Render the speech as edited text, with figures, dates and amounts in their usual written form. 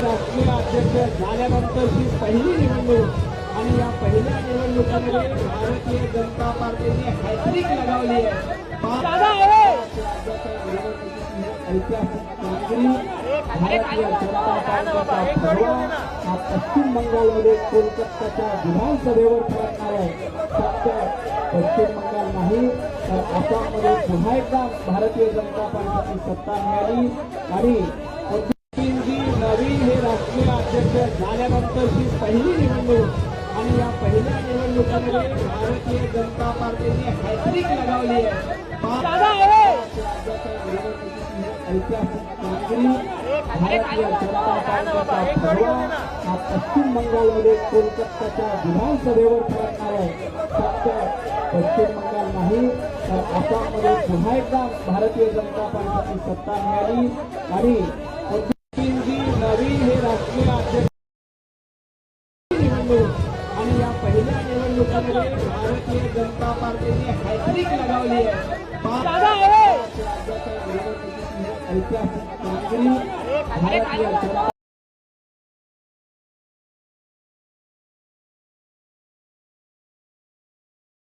राष्ट्रीय अध्यक्ष झाल्यानंतरची पहिली निवडणूक आणि या पहिल्या निवडणुकीमध्ये भारतीय जनता पार्टीने हॅट्रिक लगावली आहे. ऐतिहासिक कामगिरी भारतीय जनता पार्टीचा ठरवा हा पश्चिम बंगालमध्ये कोलकाताच्या विधानसभेवर फरकणार आहे. फक्त पश्चिम बंगाल नाही तर आसाममध्ये पुन्हा एकदा भारतीय जनता पार्टीची सत्ता मिळाली आणि नवीन हे राष्ट्रीय अध्यक्ष झाल्यानंतरची पहिली निवडणूक आणि या पहिल्या निवडणुकीमध्ये भारतीय जनता पार्टीने हॅट्रिक लगावली आहे. ऐतिहासिक कामगिरी भारतीय जनता पार्टीचा ठरवा हा पश्चिम बंगालमध्ये कोलकाताच्या विधानसभेवर फरकणार आहे. फक्त पश्चिम बंगाल नाही तर आसाममध्ये पुन्हा एकदा भारतीय जनता पार्टीची सत्ता मिळाली आणि नवीन हे राष्ट्रीय अध्यक्ष निवडणूक आणि या पहिल्या निवडणुकीमध्ये भारतीय जनता पार्टीने हॅट्रिक लगावली आहे. ऐतिहासिक कामगिरी भारतीय जनता